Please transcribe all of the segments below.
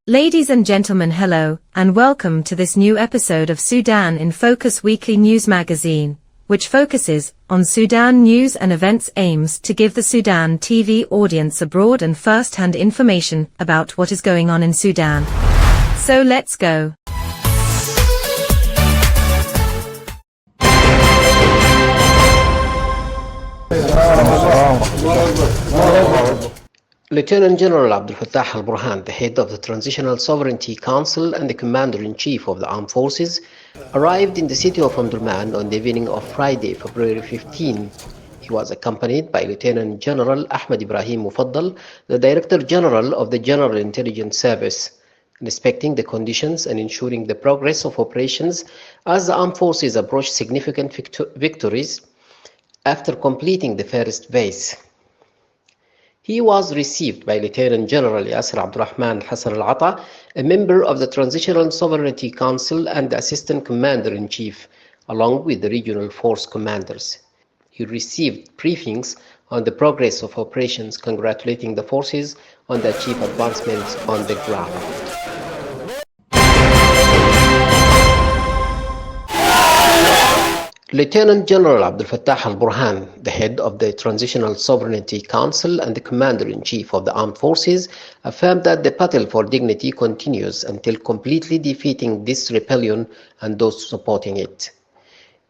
Ladies and gentlemen, hello, and welcome to this new episode of Sudan in Focus weekly news magazine, which focuses on Sudan news and events, aims to give the Sudan TV audience a broad and first-hand information about what is going on in Sudan. So let's go. Lieutenant General Abdel Fattah al-Burhan, the head of the Transitional Sovereignty Council and the Commander-in-Chief of the Armed Forces, arrived in the city of Omdurman on the evening of Friday, February 15. He was accompanied by Lieutenant General Ahmed Ibrahim Mufaddal, the Director General of the General Intelligence Service, inspecting the conditions and ensuring the progress of operations as the armed forces approach significant victories after completing the first phase. He was received by Lieutenant General Yasser Abdurrahman Hassan al-Ata, a member of the Transitional Sovereignty Council and the Assistant Commander-in-Chief, along with the regional force commanders. He received briefings on the progress of operations, congratulating the forces on the achieved advancements on the ground. Lieutenant General Abdel Fattah al-Burhan, the head of the Transitional Sovereignty Council and the Commander-in-Chief of the Armed Forces, affirmed that the battle for dignity continues until completely defeating this rebellion and those supporting it.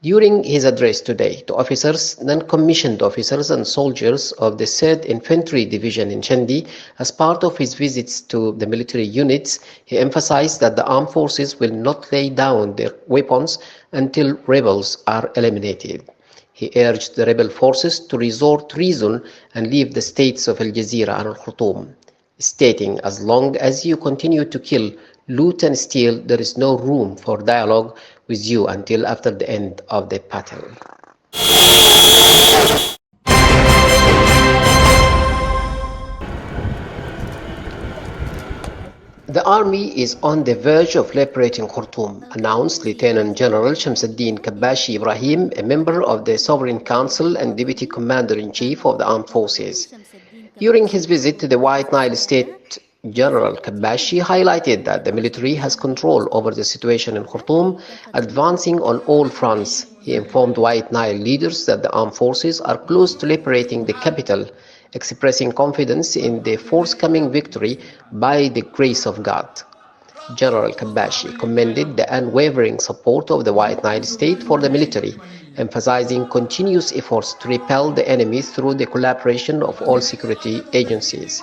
During his address today to officers, non-commissioned officers and soldiers of the 3rd Infantry Division in Shendi, as part of his visits to the military units, he emphasized that the armed forces will not lay down their weapons until rebels are eliminated. He urged the rebel forces to resort to reason and leave the states of Al Jazeera and Al Khartoum, stating, "As long as you continue to kill, loot and steal, there is no room for dialogue with you until after the end of the battle." The army is on the verge of liberating Khartoum, announced Lieutenant General Shamsuddin Kabashi Ibrahim, a member of the Sovereign Council and Deputy Commander-in-Chief of the Armed Forces. During his visit to the White Nile State, General Kabashi highlighted that the military has control over the situation in Khartoum, advancing on all fronts. He informed White Nile leaders that the armed forces are close to liberating the capital, expressing confidence in the forthcoming victory by the grace of God. General Kabashi commended the unwavering support of the White Nile State for the military, emphasizing continuous efforts to repel the enemy through the collaboration of all security agencies.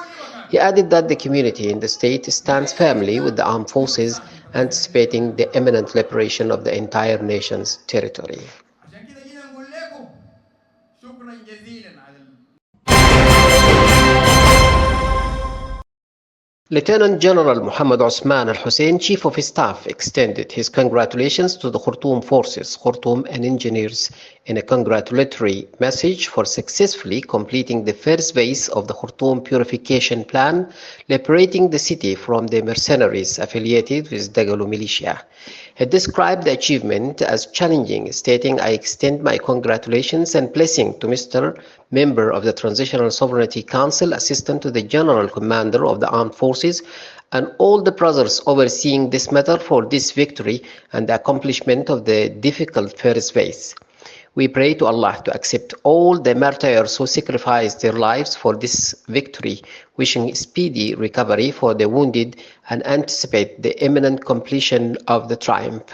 He added that the community in the state stands firmly with the armed forces, anticipating the imminent liberation of the entire nation's territory. Lieutenant General Muhammad Osman al-Hussein, Chief of Staff, extended his congratulations to the Khartoum forces, Khartoum and engineers, in a congratulatory message for successfully completing the first phase of the Khartoum purification plan, liberating the city from the mercenaries affiliated with Dagalo militia. He described the achievement as challenging, stating, "I extend my congratulations and blessing to Mr. Member of the Transitional Sovereignty Council, Assistant to the General Commander of the Armed Forces, and all the brothers overseeing this matter for this victory and the accomplishment of the difficult first phase. We pray to Allah to accept all the martyrs who sacrificed their lives for this victory, wishing speedy recovery for the wounded and anticipate the imminent completion of the triumph.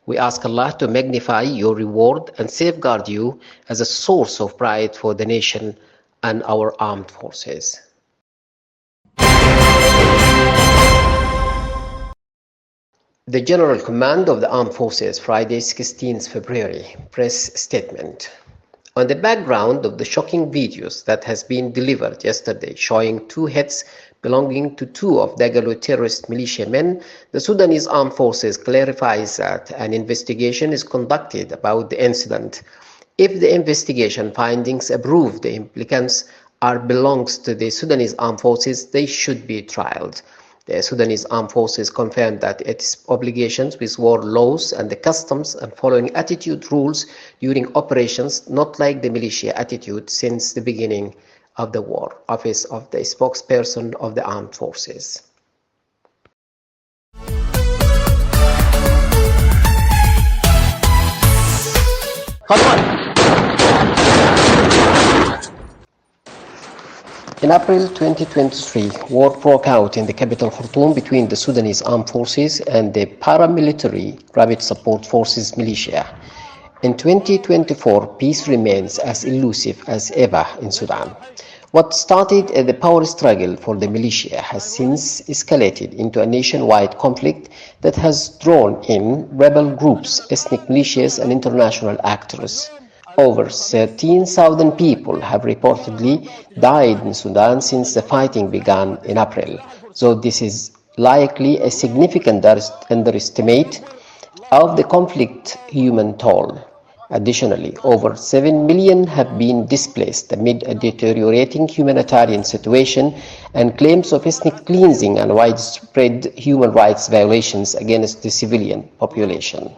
We ask Allah to magnify your reward and safeguard you as a source of pride for the nation and our armed forces." The General Command of the Armed Forces, Friday, 16th February, press statement. On the background of the shocking videos that has been delivered yesterday showing two heads belonging to two of Dagalo terrorist militiamen, the Sudanese Armed Forces clarifies that an investigation is conducted about the incident. If the investigation findings prove the implicants belongs to the Sudanese Armed Forces, they should be trialed. The Sudanese Armed Forces confirmed that its obligations with war laws and the customs and following attitude rules during operations, not like the militia attitude since the beginning of the war. Office of the Spokesperson of the Armed Forces. In April 2023, war broke out in the capital Khartoum between the Sudanese armed forces and the paramilitary Rapid Support Forces militia. In 2024, peace remains as elusive as ever in Sudan. What started as a power struggle for the militia has since escalated into a nationwide conflict that has drawn in rebel groups, ethnic militias, and international actors. Over 13,000 people have reportedly died in Sudan since the fighting began in April, so this is likely a significant underestimate of the conflict's human toll. Additionally, over 7 million have been displaced amid a deteriorating humanitarian situation and claims of ethnic cleansing and widespread human rights violations against the civilian population.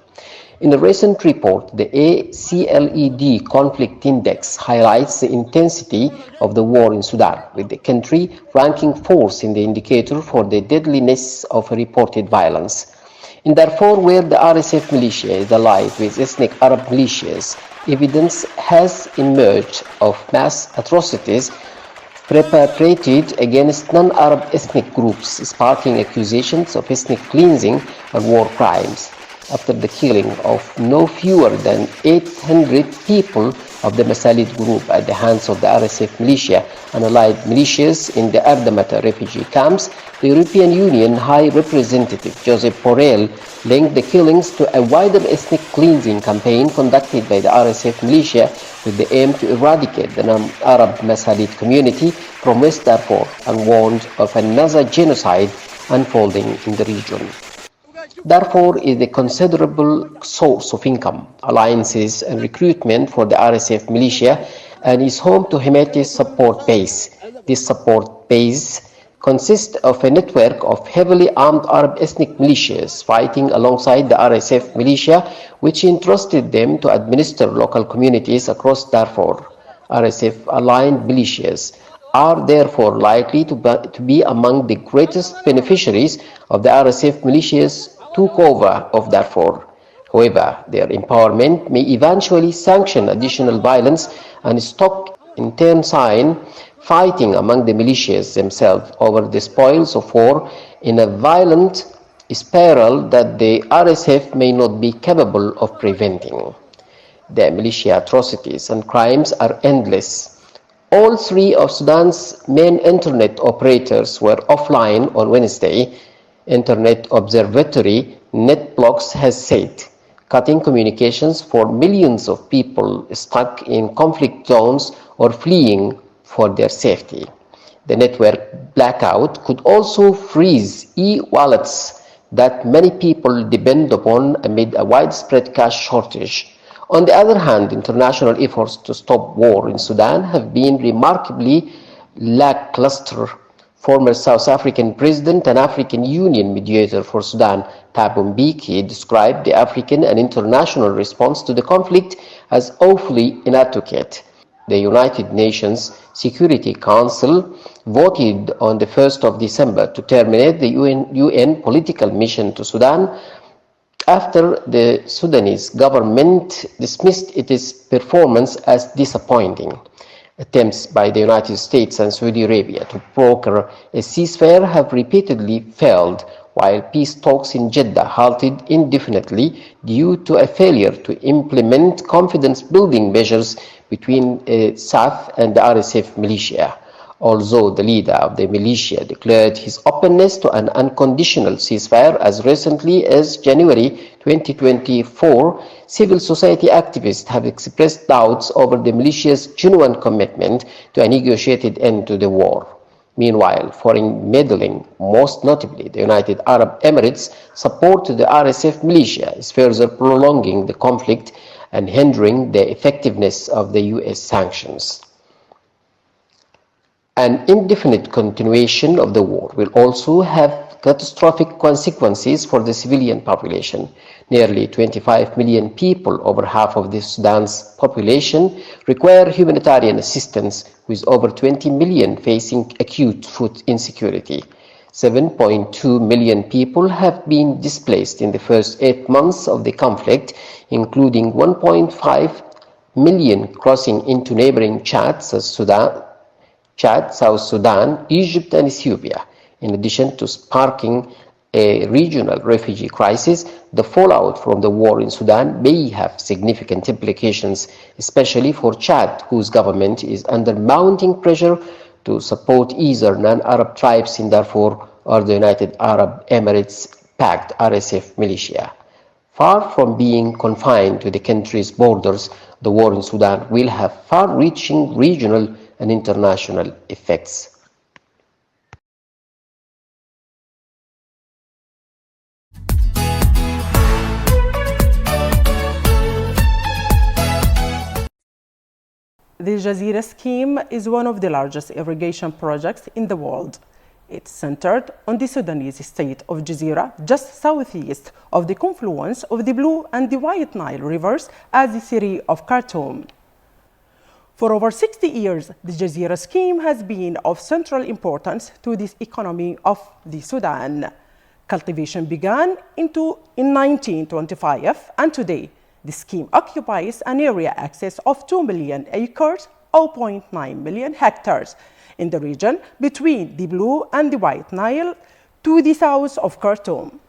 In a recent report, the ACLED Conflict Index highlights the intensity of the war in Sudan, with the country ranking fourth in the indicator for the deadliness of reported violence. In Darfur, where the RSF militia is allied with ethnic Arab militias, evidence has emerged of mass atrocities perpetrated against non-Arab ethnic groups, sparking accusations of ethnic cleansing and war crimes. After the killing of no fewer than 800 people of the Masalid group at the hands of the RSF militia and allied militias in the Ardamata refugee camps, the European Union High Representative Josep Borrell linked the killings to a wider ethnic cleansing campaign conducted by the RSF militia with the aim to eradicate the non-Arab Masalid community from West Darfur and warned of another genocide unfolding in the region. Darfur is a considerable source of income, alliances, and recruitment for the RSF militia and is home to Hemeti's support base. This support base consists of a network of heavily armed Arab ethnic militias fighting alongside the RSF militia, which entrusted them to administer local communities across Darfur. RSF-aligned militias are therefore likely to be among the greatest beneficiaries of the RSF militias took over of Darfur. However, their empowerment may eventually sanction additional violence and stop internecine fighting among the militias themselves over the spoils of war in a violent spiral that the RSF may not be capable of preventing. The militia atrocities and crimes are endless. All three of Sudan's main internet operators were offline on Wednesday, Internet Observatory NetBlocks has said, cutting communications for millions of people stuck in conflict zones or fleeing for their safety. The network blackout could also freeze e-wallets that many people depend upon amid a widespread cash shortage. On the other hand, international efforts to stop war in Sudan have been remarkably lackluster. Former South African President and African Union mediator for Sudan, Thabo Mbeki, described the African and international response to the conflict as awfully inadequate. The United Nations Security Council voted on the 1st of December to terminate the UN political mission to Sudan after the Sudanese government dismissed its performance as disappointing. Attempts by the United States and Saudi Arabia to broker a ceasefire have repeatedly failed, while peace talks in Jeddah halted indefinitely due to a failure to implement confidence-building measures between SAF and the RSF militia. Although the leader of the militia declared his openness to an unconditional ceasefire as recently as January 2024, civil society activists have expressed doubts over the militia's genuine commitment to a negotiated end to the war. Meanwhile, foreign meddling, most notably the United Arab Emirates' support to the RSF militia, is further prolonging the conflict and hindering the effectiveness of the US sanctions. An indefinite continuation of the war will also have catastrophic consequences for the civilian population. Nearly 25 million people, over half of Sudan's population, require humanitarian assistance, with over 20 million facing acute food insecurity. 7.2 million people have been displaced in the first 8 months of the conflict, including 1.5 million crossing into neighboring Chad, South Sudan, Egypt, and Ethiopia. In addition to sparking a regional refugee crisis, the fallout from the war in Sudan may have significant implications, especially for Chad, whose government is under mounting pressure to support either non-Arab tribes in Darfur or the United Arab Emirates-backed RSF militia. Far from being confined to the country's borders, the war in Sudan will have far-reaching regional and international effects. The Jazeera scheme is one of the largest irrigation projects in the world. It's centered on the Sudanese state of Jazeera, just southeast of the confluence of the Blue and the White Nile rivers at the city of Khartoum. For over 60 years, the Jazeera scheme has been of central importance to the economy of the Sudan. Cultivation began in 1925, and today the scheme occupies an area excess of 2 million acres, 0.9 million hectares, in the region between the Blue and the White Nile to the south of Khartoum.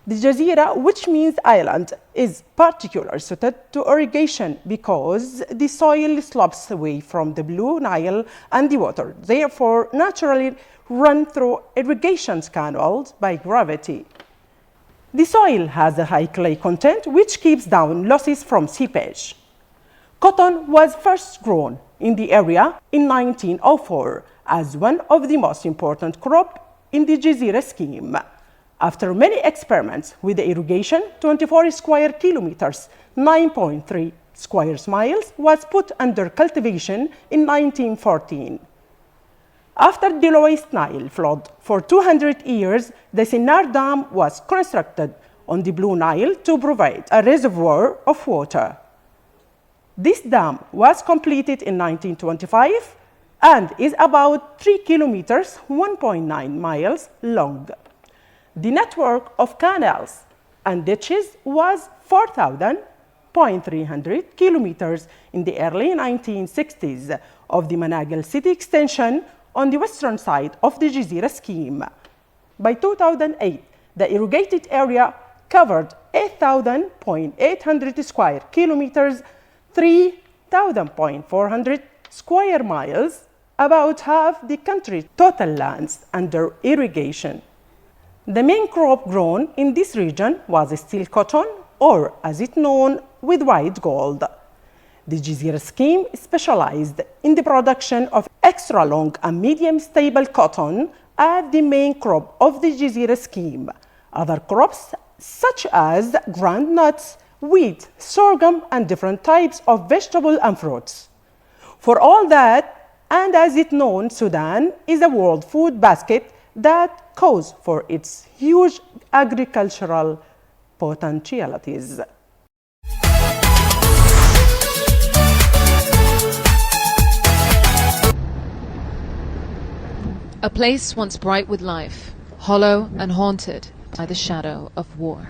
The Jazeera, which means island, is particularly suited to irrigation because the soil slopes away from the Blue Nile and the water, therefore naturally run through irrigation canals by gravity. The soil has a high clay content which keeps down losses from seepage. Cotton was first grown in the area in 1904 as one of the most important crops in the Jazeera scheme. After many experiments with the irrigation, 24 square kilometers, 9.3 square miles, was put under cultivation in 1914. After the lowest Nile flood for 200 years, the Sinnar Dam was constructed on the Blue Nile to provide a reservoir of water. This dam was completed in 1925 and is about 3 kilometers, 1.9 miles long. The network of canals and ditches was 4,300 kilometers in the early 1960s of the Managil city extension on the western side of the Jazeera scheme. By 2008, the irrigated area covered 8,800 square kilometers, 3,400 square miles, about half the country's total lands under irrigation. The main crop grown in this region was still cotton, or as it's known, with white gold. The Jazeera scheme specialized in the production of extra long and medium stable cotton as the main crop of the Jazeera scheme. Other crops such as groundnuts, wheat, sorghum, and different types of vegetables and fruits. For all that, and as it's known, Sudan is a world food basket that calls for its huge agricultural potentialities. A place once bright with life, hollow and haunted by the shadow of war.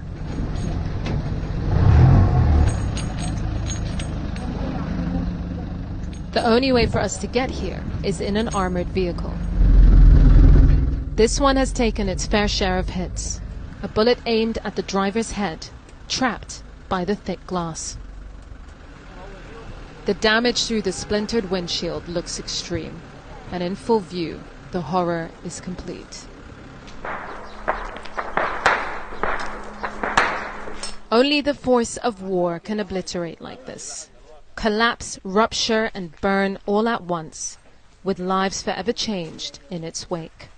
The only way for us to get here is in an armored vehicle. This one has taken its fair share of hits. A bullet aimed at the driver's head, trapped by the thick glass. The damage through the splintered windshield looks extreme, and in full view, the horror is complete. Only the force of war can obliterate like this. Collapse, rupture, and burn all at once, with lives forever changed in its wake.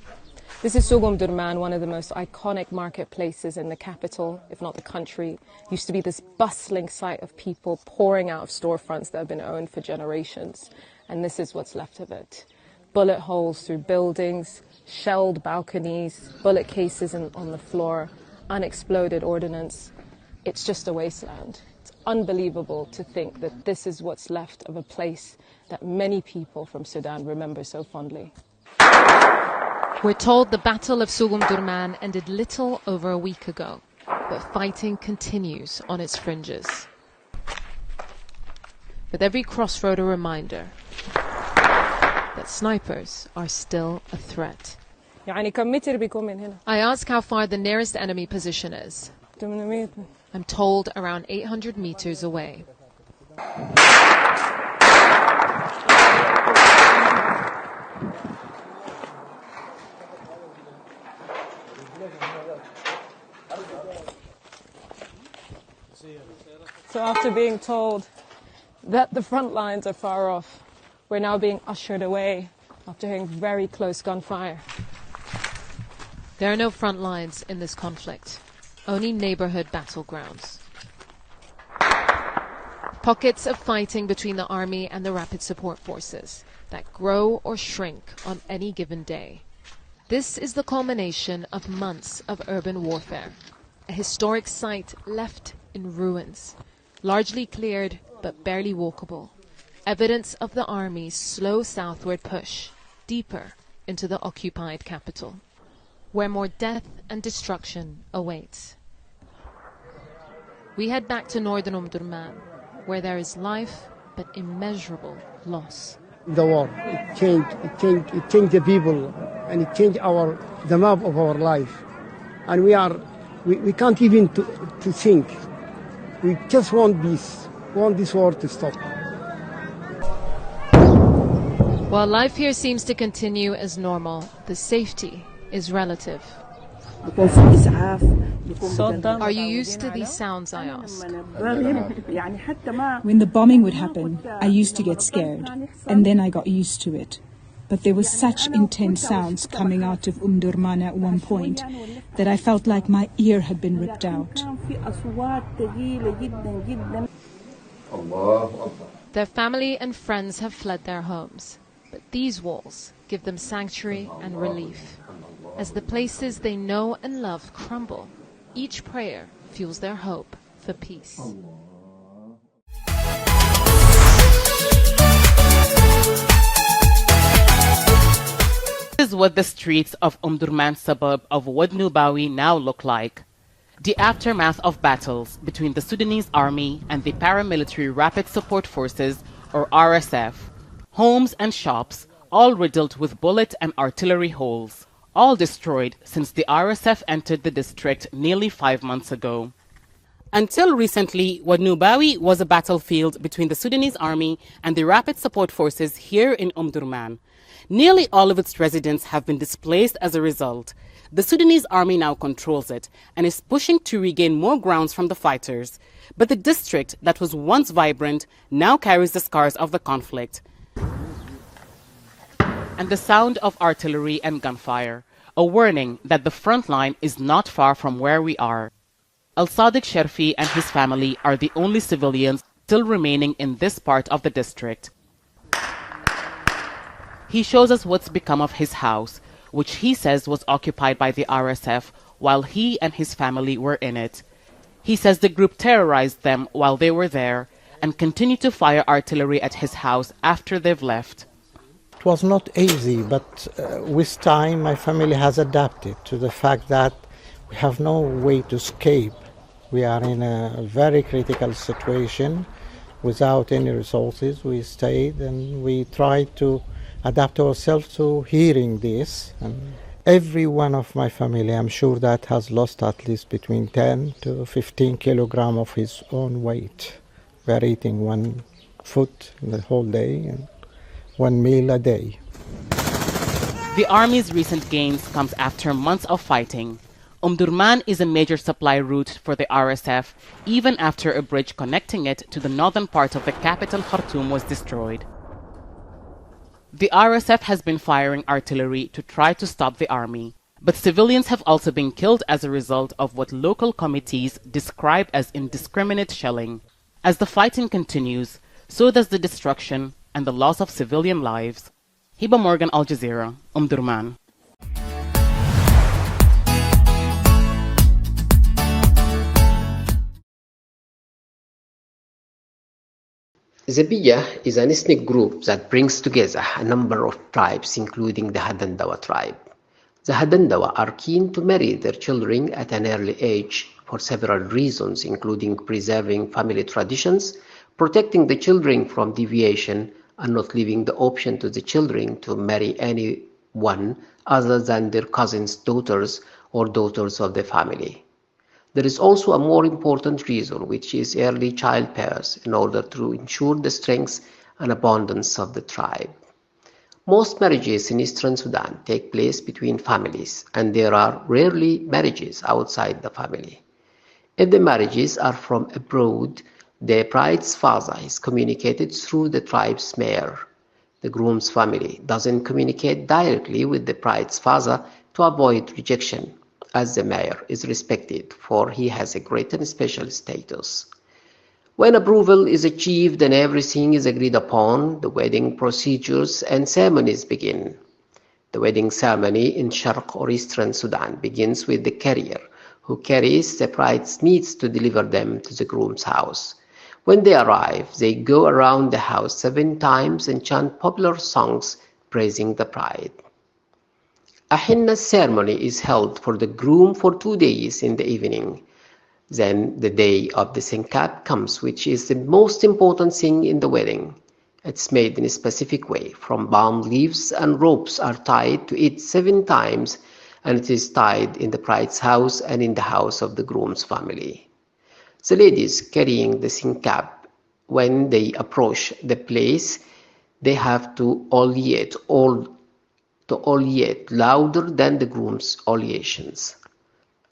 This is Suq Omdurman, one of the most iconic marketplaces in the capital, if not the country. Used to be this bustling sight of people pouring out of storefronts that have been owned for generations. And this is what's left of it. Bullet holes through buildings, shelled balconies, bullet cases on the floor, unexploded ordnance. It's just a wasteland. It's unbelievable to think that this is what's left of a place that many people from Sudan remember so fondly. We're told the Battle of Suq Omdurman ended little over a week ago, but fighting continues on its fringes. with every crossroad a reminder that snipers are still a threat. يعني كم متر بيكون من هنا؟ I ask how far the nearest enemy position is. 800. I'm told around 800 meters away. So after being told that the front lines are far off, we're now being ushered away after hearing very close gunfire. There are no front lines in this conflict, only neighborhood battlegrounds. Pockets of fighting between the army and the rapid support forces that grow or shrink on any given day. This is the culmination of months of urban warfare, a historic site left in ruins, largely cleared but barely walkable, evidence of the army's slow southward push deeper into the occupied capital, where more death and destruction awaits. We head back to northern Omdurman, where there is life but immeasurable loss. The war, it changed the people, and it changed the map of our life. And we can't even to think. We just want peace, want this war to stop. While life here seems to continue as normal, the safety is relative. Are you used to these sounds, I ask? When the bombing would happen, I used to get scared, and then I got used to it. But there was such intense sounds coming out of Omdurman at one point that I felt like my ear had been ripped out. Their family and friends have fled their homes, but these walls give them sanctuary and relief. As the places they know and love crumble, each prayer fuels their hope for peace. This is what the streets of Omdurman suburb of Wad Nubawi now look like. The aftermath of battles between the Sudanese army and the paramilitary Rapid Support Forces, or RSF. Homes and shops, all riddled with bullet and artillery holes, all destroyed since the RSF entered the district nearly 5 months ago. Until recently, Wad Nubawi was a battlefield between the Sudanese army and the Rapid Support Forces here in Omdurman. Nearly all of its residents have been displaced as a result. The Sudanese army now controls it and is pushing to regain more grounds from the fighters. But the district that was once vibrant now carries the scars of the conflict and the sound of artillery and gunfire, a warning that the front line is not far from where we are. Al-Sadiq Sharfi and his family are the only civilians still remaining in this part of the district. He shows us what's become of his house, which he says was occupied by the RSF while he and his family were in it. He says the group terrorized them while they were there and continued to fire artillery at his house after they've left. It was not easy, but with time my family has adapted to the fact that we have no way to escape. We are in a very critical situation without any resources. We stayed and we tried to adapt ourselves to hearing this. And every one of my family, I'm sure, that has lost at least between 10 to 15 kilograms of his own weight. We are eating one food the whole day and one meal a day. The army's recent gains comes after months of fighting. Omdurman is a major supply route for the RSF, even after a bridge connecting it to the northern part of the capital Khartoum was destroyed. The RSF has been firing artillery to try to stop the army, but civilians have also been killed as a result of what local committees describe as indiscriminate shelling. As the fighting continues, so does the destruction and the loss of civilian lives. Hiba Morgan, Al Jazeera, Omdurman. Zabiya is an ethnic group that brings together a number of tribes, including the Hadendawa tribe. The Hadendawa are keen to marry their children at an early age for several reasons, including preserving family traditions, protecting the children from deviation and not leaving the option to the children to marry anyone other than their cousins' daughters or daughters of the family. There is also a more important reason, which is early childbirth, in order to ensure the strength and abundance of the tribe. Most marriages in Eastern Sudan take place between families, and there are rarely marriages outside the family. If the marriages are from abroad, the bride's father is communicated through the tribe's mayor. The groom's family doesn't communicate directly with the bride's father to avoid rejection, as the mayor is respected, for he has a great and special status. When approval is achieved and everything is agreed upon, the wedding procedures and ceremonies begin. The wedding ceremony in Sharq or Eastern Sudan begins with the carrier, who carries the bride's needs to deliver them to the groom's house. When they arrive, they go around the house 7 times and chant popular songs praising the bride. A henna ceremony is held for the groom for 2 days in the evening. Then the day of the sinkap comes, which is the most important thing in the wedding. It's made in a specific way. From palm leaves and ropes are tied to it 7 times, and it is tied in the bride's house and in the house of the groom's family. The ladies carrying the sinkap, when they approach the place, they have to oleate louder than the groom's oleations.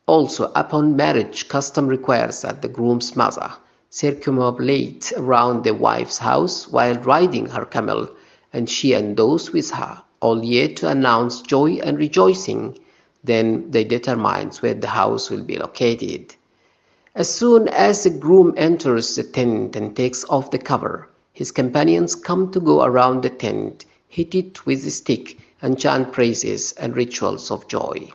Also, upon marriage, custom requires that the groom's mother circumambulate around the wife's house while riding her camel, and she and those with her oleate to announce joy and rejoicing. Then they determine where the house will be located. As soon as the groom enters the tent and takes off the cover, his companions come to go around the tent, hit it with a stick, and chant praises and rituals of joy.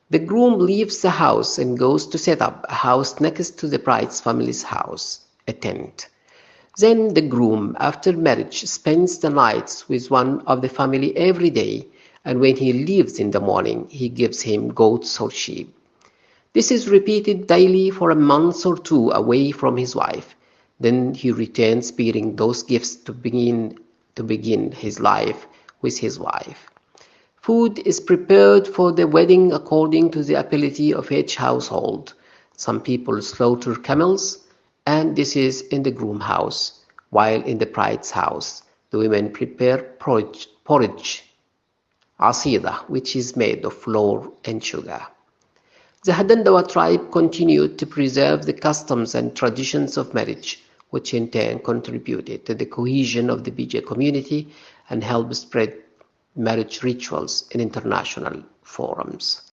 The groom leaves the house and goes to set up a house next to the bride's family's house, a tent. Then the groom, after marriage, spends the nights with one of the family every day, and when he leaves in the morning, he gives him goats or sheep. This is repeated daily for a month or 2 away from his wife. Then he returns bearing those gifts to begin his life with his wife. Food is prepared for the wedding according to the ability of each household. Some people slaughter camels, and this is in the groom house, while in the bride's house, the women prepare porridge, asida, which is made of flour and sugar. The Hadendawa tribe continued to preserve the customs and traditions of marriage, which in turn contributed to the cohesion of the BJ community and helped spread marriage rituals in international forums.